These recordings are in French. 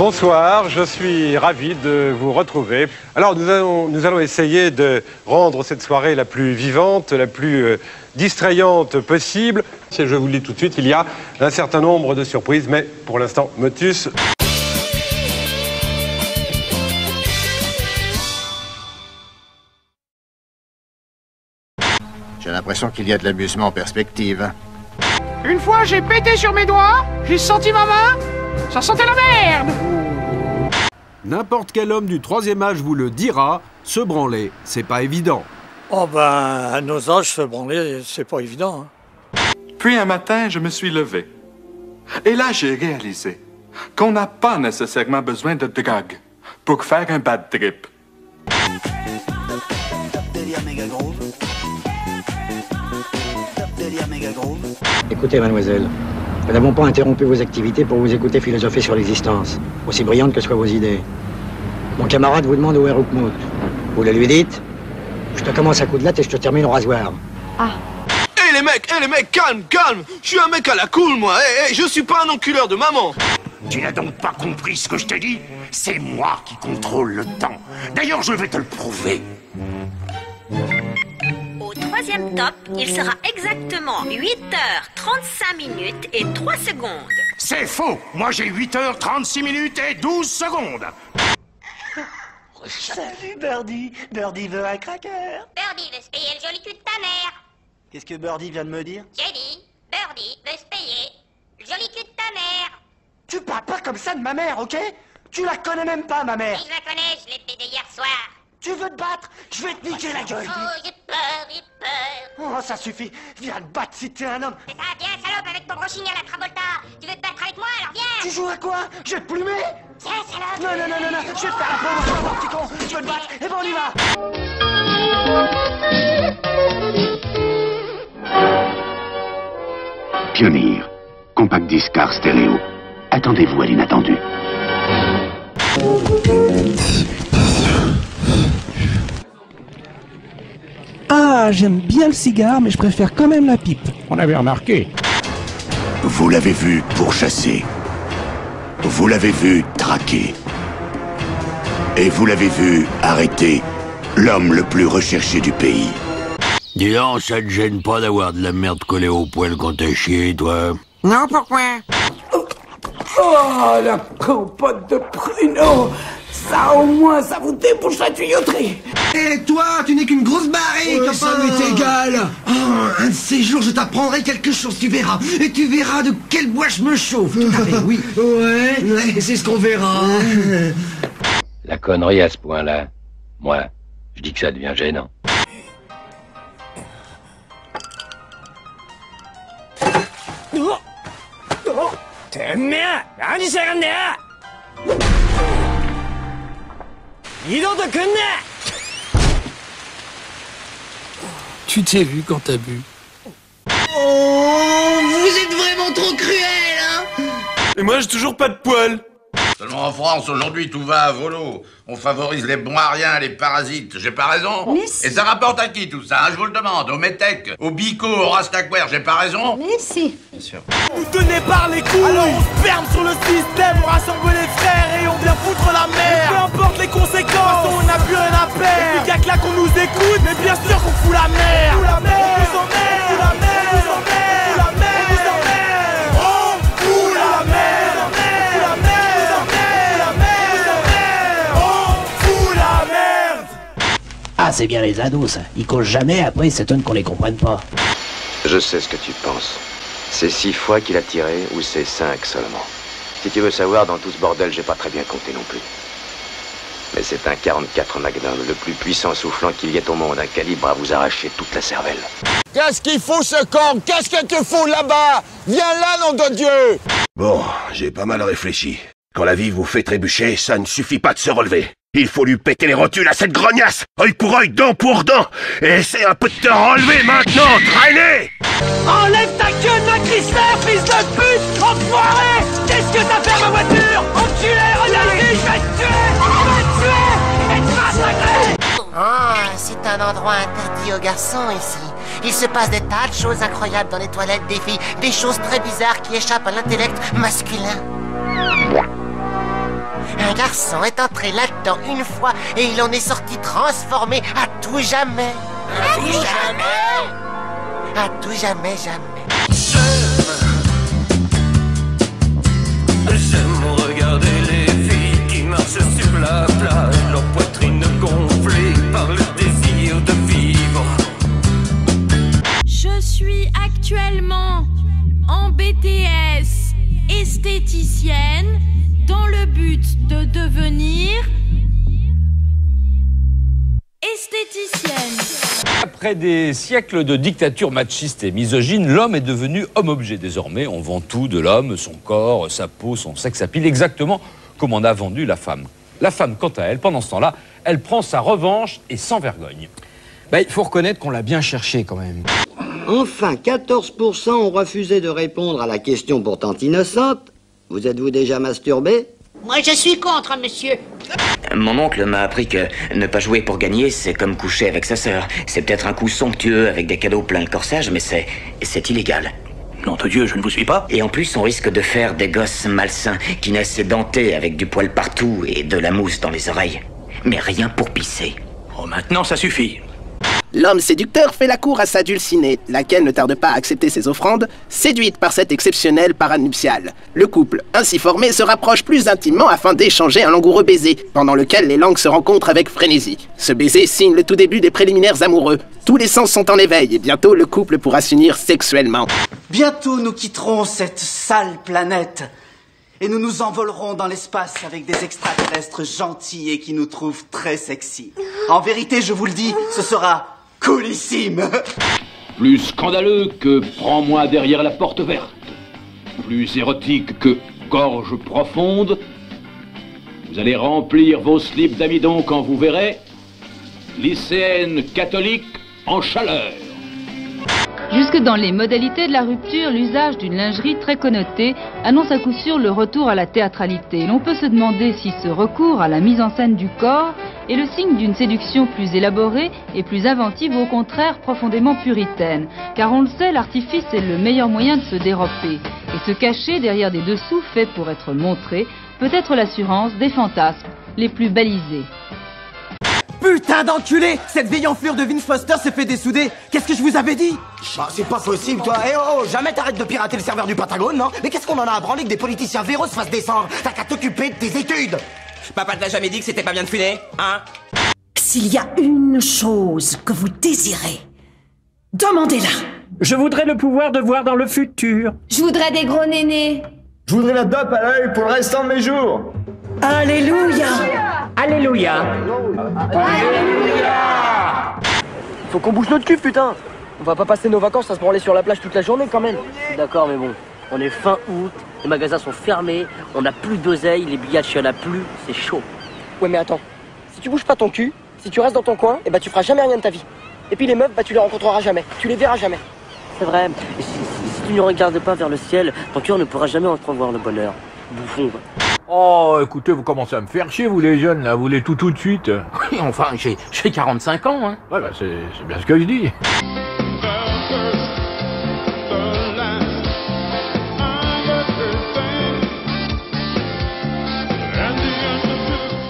Bonsoir, je suis ravi de vous retrouver. Alors nous allons essayer de rendre cette soirée la plus vivante, la plus distrayante possible. Je vous le dis tout de suite, il y a un certain nombre de surprises, mais pour l'instant, motus. J'ai l'impression qu'il y a de l'amusement en perspective. Une fois, j'ai pété sur mes doigts, j'ai senti ma main, ça sentait la merde. N'importe quel homme du troisième âge vous le dira, se branler, c'est pas évident. Oh ben, à nos âges, se branler, c'est pas évident. Hein. Puis un matin, je me suis levé. Et là, j'ai réalisé qu'on n'a pas nécessairement besoin de drogue pour faire un bad trip. Écoutez, mademoiselle, nous n'avons pas interrompu vos activités pour vous écouter philosopher sur l'existence, aussi brillantes que soient vos idées. Mon camarade vous demande où est Roukmout. Vous le lui dites? Je te commence à coup de latte et je te termine au rasoir. Ah. Hé les mecs, calme. Je suis un mec à la cool, moi. Je suis pas un enculeur de maman. Tu n'as donc pas compris ce que je t'ai dit? C'est moi qui contrôle le temps. D'ailleurs, je vais te le prouver. Au troisième top, il sera exactement 8h35 et 3 secondes. C'est faux. Moi, j'ai 8h36 et 12 secondes. Salut Birdie. Birdie veut un cracker. Birdie veut se payer le joli cul de ta mère. Qu'est-ce que Birdie vient de me dire? J'ai dit, Birdie veut se payer le joli cul de ta mère. Tu parles pas comme ça de ma mère, ok? Tu la connais même pas, ma mère. Oui, je la connais, je l'ai pédée hier soir. Tu veux te battre? Je vais te niquer la gueule. Oh, j'ai peur. Oh, ça suffit. Viens te battre si t'es un homme. C'est ça, viens, salope, avec ton gros chignon à la Travolta. Tu veux te battre avec moi, alors viens. Tu joues à quoi? Je vais te plumer? Viens, salope. Non, je vais te faire la promotion, mon petit con. Tu veux te battre? Et bon, on y va. Pionnier, compact discar stéréo. Attendez-vous à l'inattendu. Ah, j'aime bien le cigare, mais je préfère quand même la pipe. On avait remarqué. Vous l'avez vu pourchasser. Vous l'avez vu traquer. Et vous l'avez vu arrêter l'homme le plus recherché du pays. Dis donc, ça te gêne pas d'avoir de la merde collée au poil quand t'es chié, toi? Non, pourquoi? Oh, la compote de pruneau. Ça, au moins, ça vous débouche la tuyauterie. Et toi, tu n'es qu'une grosse barrique, ouais, ça m'est égal. Oh, un de ces jours, je t'apprendrai quelque chose, tu verras. Et tu verras de quel bois je me chauffe. Tout à fait, oui. Ouais, c'est ce qu'on verra. La connerie à ce point-là, moi, je dis que ça devient gênant. Tu t'es vu quand t'as bu. Oh, vous êtes vraiment trop cruel, hein? Et moi, j'ai toujours pas de poils. Seulement en France, aujourd'hui, tout va à volo. On favorise les bons à rien, les parasites. J'ai pas raison? Mais si. Et ça rapporte à qui tout ça, hein, je vous le demande? Au Metec, au Bico, au Rastaquaire, j'ai pas raison? Mais si. Bien sûr. Vous tenez par les couilles. Alors on se ferme sur le système, on rassemble les frères et on vient foutre la merde. Peu importe les conséquences, on n'a plus rien à perdre. Et puis y'a que là qu'on nous écoute, mais bien sûr qu'on fout la merde. On fout la merde, on nous emmerde, on fout la merde, on nous emmerde, la merde, on nous emmerde. On fout la merde, on fout la merde, la merde, on fout la merde. Ah, c'est bien les ados, ça. Ils causent jamais, après ils s'étonnent qu'on les comprenne pas. Je sais ce que tu penses. C'est 6 fois qu'il a tiré, ou c'est 5 seulement. Si tu veux savoir, dans tout ce bordel, j'ai pas très bien compté non plus. Mais c'est un 44 Magnum, le plus puissant soufflant qu'il y ait au monde, un calibre à vous arracher toute la cervelle. Qu'est-ce qu'il faut ce camp? Qu'est-ce que tu fous là-bas? Viens là, nom de Dieu! Bon, j'ai pas mal réfléchi. Quand la vie vous fait trébucher, ça ne suffit pas de se relever. Il faut lui péter les rotules à cette grognasse, œil pour œil, dent pour dent. Et essaie un peu de te relever maintenant, traînez! Enlève ta queue de la Chrysler, fils de pute! Enfoiré! Qu'est-ce que t'as fait à ma voiture? Enculé, regarde ici, je vais te tuer! Et te massacrer! Ah, c'est un endroit interdit aux garçons ici. Il se passe des tas de choses incroyables dans les toilettes des filles, des choses très bizarres qui échappent à l'intellect masculin. Un garçon est entré là-dedans une fois et il en est sorti transformé à tout jamais. À tout jamais. À tout jamais, jamais. J'aime regarder les filles qui marchent sur la plage, leur poitrine gonflée par le désir de vivre. Je suis actuellement en BTS esthéticienne dans le but de devenir esthéticienne. Après des siècles de dictature machiste et misogyne, l'homme est devenu homme-objet. Désormais, on vend tout de l'homme, son corps, sa peau, son sexe à pile, exactement comme on a vendu la femme. La femme, quant à elle, pendant ce temps-là, elle prend sa revanche et sans vergogne. Il faut reconnaître qu'on l'a bien cherché quand même. Enfin, 14% ont refusé de répondre à la question pourtant innocente. Vous êtes-vous déjà masturbé? Moi, je suis contre, monsieur. Mon oncle m'a appris que ne pas jouer pour gagner, c'est comme coucher avec sa sœur. C'est peut-être un coup somptueux avec des cadeaux plein le corsage, mais c'est illégal. Nom de Dieu, je ne vous suis pas. Et en plus, on risque de faire des gosses malsains qui naissent édentés avec du poil partout et de la mousse dans les oreilles. Mais rien pour pisser. Oh, maintenant, ça suffit. L'homme séducteur fait la cour à sa dulcinée, laquelle ne tarde pas à accepter ses offrandes, séduite par cette exceptionnelle parade nuptiale. Le couple, ainsi formé, se rapproche plus intimement afin d'échanger un langoureux baiser, pendant lequel les langues se rencontrent avec frénésie. Ce baiser signe le tout début des préliminaires amoureux. Tous les sens sont en éveil et bientôt le couple pourra s'unir sexuellement. Bientôt nous quitterons cette sale planète et nous nous envolerons dans l'espace avec des extraterrestres gentils et qui nous trouvent très sexy. En vérité, je vous le dis, ce sera coolissime. Plus scandaleux que Prends-moi derrière la porte verte. Plus érotique que Gorge profonde. Vous allez remplir vos slips d'amidon quand vous verrez lycéenne catholique en chaleur. Jusque dans les modalités de la rupture, l'usage d'une lingerie très connotée annonce à coup sûr le retour à la théâtralité. L'on peut se demander si ce recours à la mise en scène du corps est le signe d'une séduction plus élaborée et plus inventive, ou au contraire profondément puritaine. Car on le sait, l'artifice est le meilleur moyen de se dérober. Et se cacher derrière des dessous faits pour être montrés peut être l'assurance des fantasmes les plus balisés. Putain d'enculé! Cette vieille enflure de Vince Foster s'est fait dessouder! Qu'est-ce que je vous avais dit? Bah, c'est pas possible, toi! Eh oh, jamais t'arrêtes de pirater le serveur du Pentagone, non? Mais qu'est-ce qu'on en a à branler que des politiciens véreux se fassent descendre? T'as qu'à t'occuper de tes études! Papa te l'a jamais dit que c'était pas bien de fumer, hein? S'il y a une chose que vous désirez, demandez-la! Je voudrais le pouvoir de voir dans le futur. Je voudrais des gros nénés. Je voudrais la dope à l'œil pour le restant de mes jours. Alléluia! Alléluia! Alléluia! Faut qu'on bouge notre cul, putain! On va pas passer nos vacances à se branler sur la plage toute la journée quand même. D'accord, mais bon, on est fin août, les magasins sont fermés, on a plus d'oseille, les billets il y en a plus, c'est chaud. Ouais, mais attends, si tu bouges pas ton cul, si tu restes dans ton coin, et bah tu feras jamais rien de ta vie. Et puis les meufs, bah tu les rencontreras jamais, tu les verras jamais. C'est vrai, et si tu ne regardes pas vers le ciel, ton cœur ne pourra jamais entrevoir le bonheur. Bouffon, quoi. Oh, écoutez, vous commencez à me faire chier, vous les jeunes, là, vous voulez tout de suite. Oui, enfin, j'ai 45 ans, hein. Ouais, bah c'est bien ce que je dis.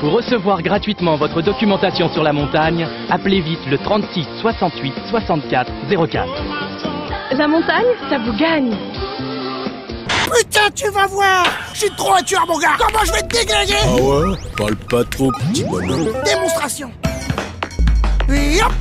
Pour recevoir gratuitement votre documentation sur la montagne, appelez vite le 36 68 64 04. La montagne, ça vous gagne. Putain, tu vas voir! Je suis trop un tueur, mon gars! Comment je vais te déglinguer? Ah ouais? Parle pas trop, petit bonhomme. Démonstration! Et hop!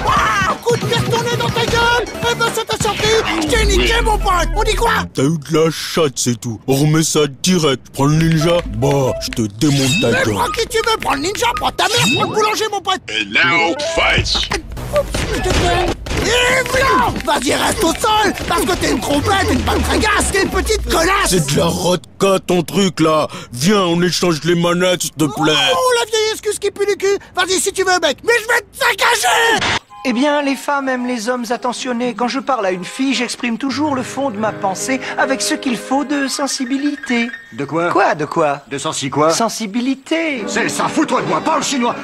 Ah, coup de pied retourné dans ta gueule! Eh ben, ça t'a sorti! Je t'ai niqué, mon pote! On dit quoi? T'as eu de la chatte, c'est tout. On remet ça direct. Prends le ninja, bah, je te démonte ta gueule. Mais prends qui tu veux! Prends le ninja, prends ta mère, prends le boulanger, mon pote! And now, fight! Oups, je te plaît! Et blanc! Vas-y, reste au sol! Parce que t'es une trompette, une bonne tragasse, t'es une petite connasse! C'est de la rodka, ton truc, là! Viens, on échange les manettes, s'il te plaît! Oh, la vieille excuse qui pue du cul! Vas-y, si tu veux, mec! Mais je vais te saccager! Eh bien, les femmes aiment les hommes attentionnés. Quand je parle à une fille, j'exprime toujours le fond de ma pensée avec ce qu'il faut de sensibilité. De quoi? Quoi, de quoi? De sensi quoi? Sensibilité. C'est ça, fous-toi de moi, parle chinois!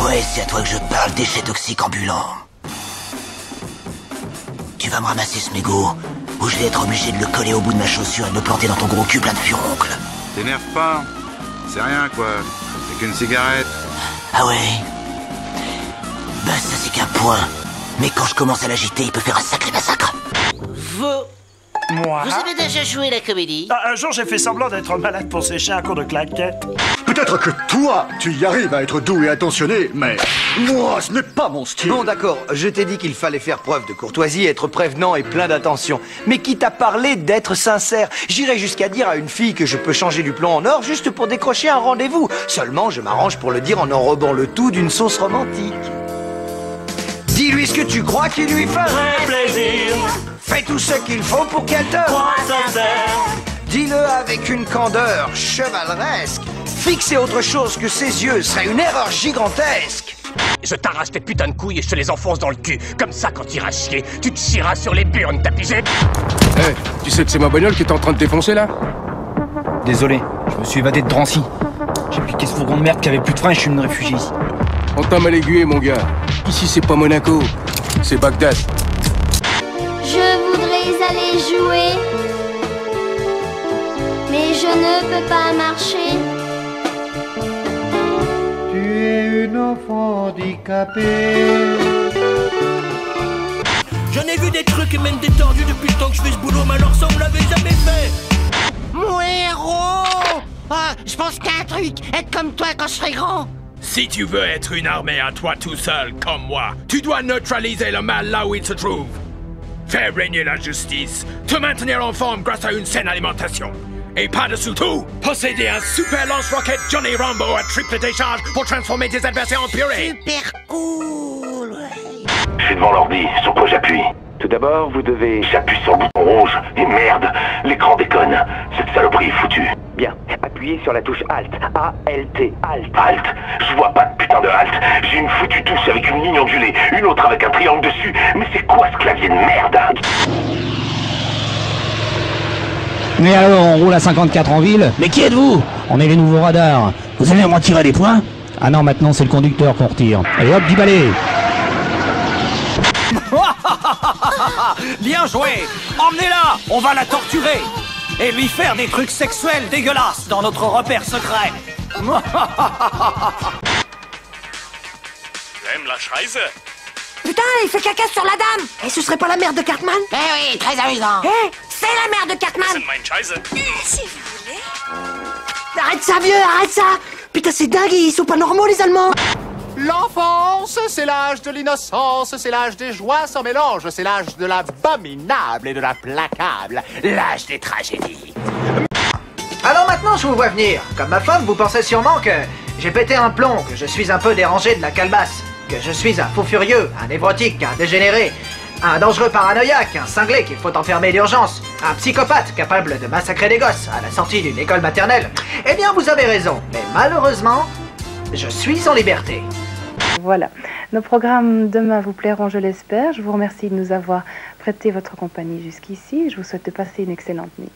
Ouais, c'est à toi que je parle, déchet toxique ambulant. Tu vas me ramasser ce mégot, ou je vais être obligé de le coller au bout de ma chaussure et de le planter dans ton gros cul plein de furoncles. T'énerve pas. C'est rien, quoi. C'est qu'une cigarette. Ah ouais? Bah ça c'est qu'un point. Mais quand je commence à l'agiter, il peut faire un sacré massacre. Moi? Vous avez déjà joué la comédie? Un jour, j'ai fait semblant d'être malade pour sécher un cours de claquettes. Peut-être que toi, tu y arrives à être doux et attentionné, mais moi, ce n'est pas mon style. Bon, d'accord, je t'ai dit qu'il fallait faire preuve de courtoisie, être prévenant et plein d'attention. Mais qui t'a parlé d'être sincère? J'irai jusqu'à dire à une fille que je peux changer du plomb en or juste pour décrocher un rendez-vous. Seulement, je m'arrange pour le dire en enrobant le tout d'une sauce romantique. Dis-lui ce que tu crois qu'il lui ferait plaisir. Fais tout ce qu'il faut pour qu'elle te croie sincère. Dis-le avec une candeur chevaleresque. Fixer autre chose que ses yeux serait une erreur gigantesque. Je t'arrache tes putains de couilles et je te les enfonce dans le cul. Comme ça, quand t'iras chier, tu te chieras sur les burnes, t'as pigé? Eh, tu sais que c'est ma bagnole qui est en train de défoncer, là? Désolé, je me suis évadé de Drancy. J'ai piqué ce fourgon de merde qui avait plus de frein et je suis venu réfugié ici. On t'a mal aiguillé, mon gars. Ici, c'est pas Monaco, c'est Bagdad. Je voudrais aller jouer, mais je ne peux pas marcher. Tu es une enfant handicapée. J'en ai vu des trucs et même des tordus depuis le temps que je fais ce boulot, mais alors ça on me l'avait jamais fait. Mon héros! Ah, je pense qu'à un truc, être comme toi quand je serai grand. Si tu veux être une armée à toi tout seul, comme moi, tu dois neutraliser le mal là où il se trouve. Faire régner la justice, te maintenir en forme grâce à une saine alimentation. Et par-dessous tout, posséder un super lance-roquette Johnny Rambo à triple décharge pour transformer tes adversaires en purée. Super cool! Je suis devant l'ordi, sur quoi j'appuie? Tout d'abord, vous devez... J'appuie sur le bouton rouge, et merde, l'écran déconne. Cette saloperie est foutue. Bien, appuyez sur la touche Alt, A-L-T, Alt. Alt? Je vois pas de putain de Alt. J'ai une foutue touche avec une ligne ondulée, une autre avec un triangle dessus. Mais c'est quoi ce clavier de merde? Mais alors, on roule à 54 en ville. Mais qui êtes-vous? On est les nouveaux radars. Vous allez m'en tirer des points? Ah non, maintenant c'est le conducteur qu'on retire. Allez hop, 10 balais. Bien joué! Emmenez-la! On va la torturer! Et lui faire des trucs sexuels dégueulasses dans notre repère secret! J'aime la Scheiße! Putain, il fait caca sur la dame! Et ce serait pas la mère de Cartman? Eh oui, très amusant! Eh, c'est la mère de Cartman! C'est meine Scheiße! Si vous voulez... Arrête ça, vieux, arrête ça! Putain, c'est dingue, ils sont pas normaux, les Allemands! L'enfance, c'est l'âge de l'innocence, c'est l'âge des joies sans mélange, c'est l'âge de l'abominable et de l'implacable, l'âge des tragédies. Alors maintenant, je vous vois venir. Comme ma femme, vous pensez sûrement que j'ai pété un plomb, que je suis un peu dérangé de la calebasse, que je suis un fou furieux, un névrotique, un dégénéré, un dangereux paranoïaque, un cinglé qu'il faut enfermer d'urgence, un psychopathe capable de massacrer des gosses à la sortie d'une école maternelle. Eh bien, vous avez raison, mais malheureusement, je suis en liberté. Voilà, nos programmes demain vous plairont, je l'espère. Je vous remercie de nous avoir prêté votre compagnie jusqu'ici. Je vous souhaite de passer une excellente nuit.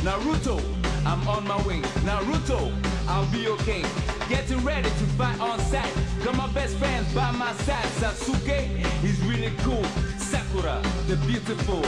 Naruto, I'm on my way. Naruto, I'll be okay. Getting ready to fight on sight. Got my best friends by my side. Sasuke, he's really cool. Sakura, the beautiful.